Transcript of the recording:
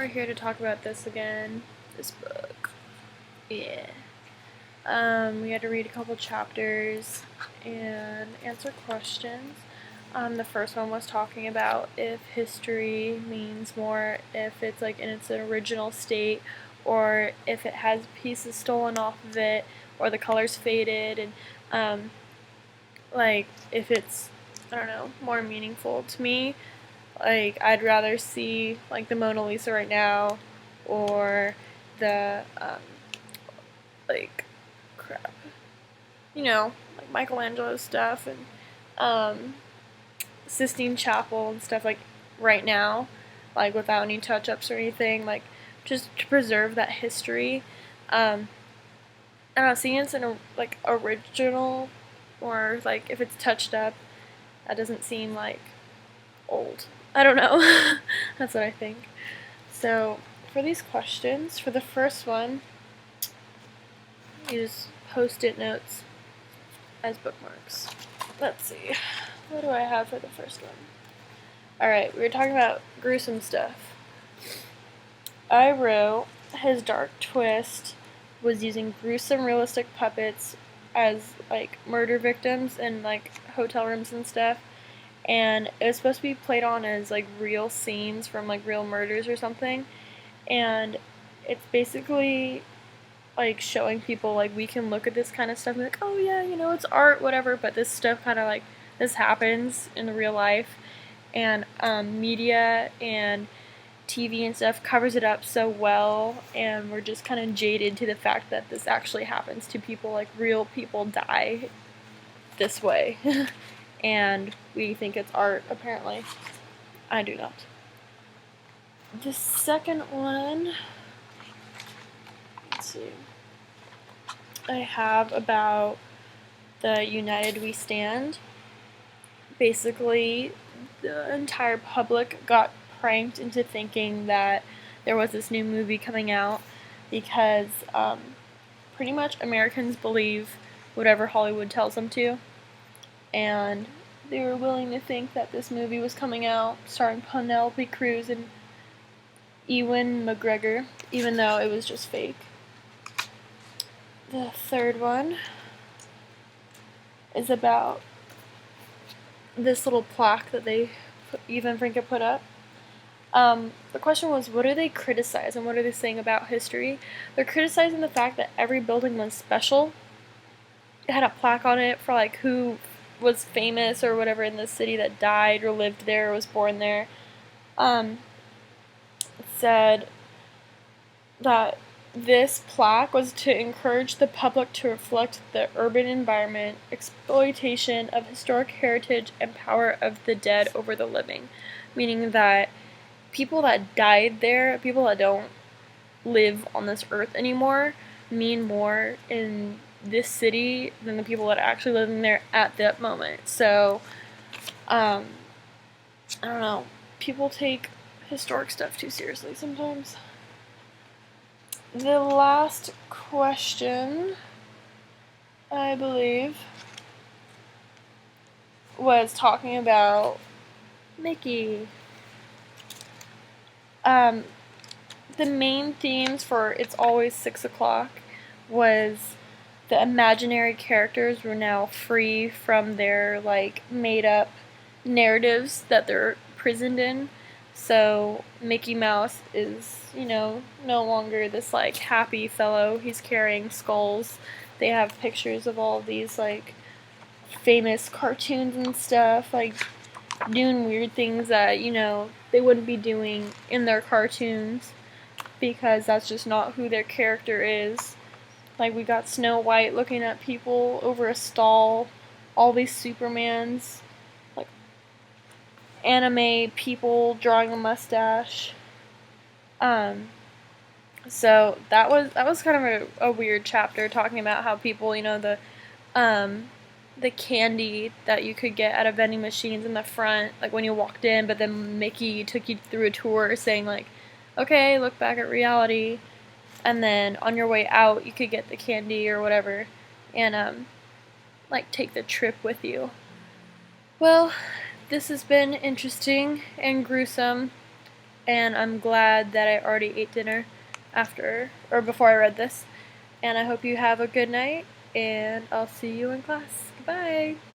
we're here to talk about this again. This book. Yeah. We had to read a couple chapters and answer questions. The first one was talking about if history means more if it's like in its original state, or if it has pieces stolen off of it, or the colors faded, and like if it's, I don't know, more meaningful to me. Like, I'd rather see like the Mona Lisa right now, or the like crap, like Michelangelo stuff, and Sistine Chapel and stuff, like right now, like without any touch-ups or anything, like just to preserve that history. I don't know, seeing it's an like original, or like if it's touched up, that doesn't seem like old. I don't know. That's what I think. So, for these questions, for the first one, use post-it notes as bookmarks. Let's see. What do I have for the first one? Alright, we were talking about gruesome stuff. I wrote, his dark twist was using gruesome realistic puppets as like murder victims in like hotel rooms and stuff, and it was supposed to be played on as like real scenes from like real murders or something, and it's basically like showing people like we can look at this kind of stuff and be like, oh yeah, it's art, whatever, but this stuff kind of like this happens in the real life, and media and TV and stuff covers it up so well, and we're just kind of jaded to the fact that this actually happens to people, like real people die this way. And we think it's art, apparently. I do not. The second one, let's see, I have about the United We Stand. Basically, the entire public got pranked into thinking that there was this new movie coming out because pretty much Americans believe whatever Hollywood tells them to, and they were willing to think that this movie was coming out starring Penelope Cruz and Ewan McGregor, even though it was just fake. The third one is about this little plaque that Eva Franka put up. The question was, what do they criticize and what are they saying about history? They're criticizing the fact that every building was special. It had a plaque on it for like who was famous or whatever in the city that died or lived there or was born there. It said that this plaque was to encourage the public to reflect the urban environment, exploitation of historic heritage, and power of the dead over the living. Meaning that people that died there, people that don't live on this earth anymore, mean more in this city than the people that are actually living there at that moment. So, I don't know. People take historic stuff too seriously sometimes. The last question, I believe, was talking about Mickey. The main themes for It's Always 6 o'clock was the imaginary characters were now free from their like made up narratives that they're prisoned in. So Mickey Mouse is, no longer this like happy fellow. He's carrying skulls. They have pictures of all these like famous cartoons and stuff, like doing weird things that, they wouldn't be doing in their cartoons because that's just not who their character is. Like, we got Snow White looking at people over a stall, all these Supermans, like anime people drawing a mustache. So that was kind of a weird chapter, talking about how people, the candy that you could get out of vending machines in the front, like when you walked in, but then Mickey took you through a tour saying like, okay, look back at reality, and then on your way out you could get the candy or whatever, and like take the trip with you. Well, this has been interesting and gruesome, and I'm glad that I already ate dinner after or before I read this. And I hope you have a good night, and I'll see you in class. Goodbye.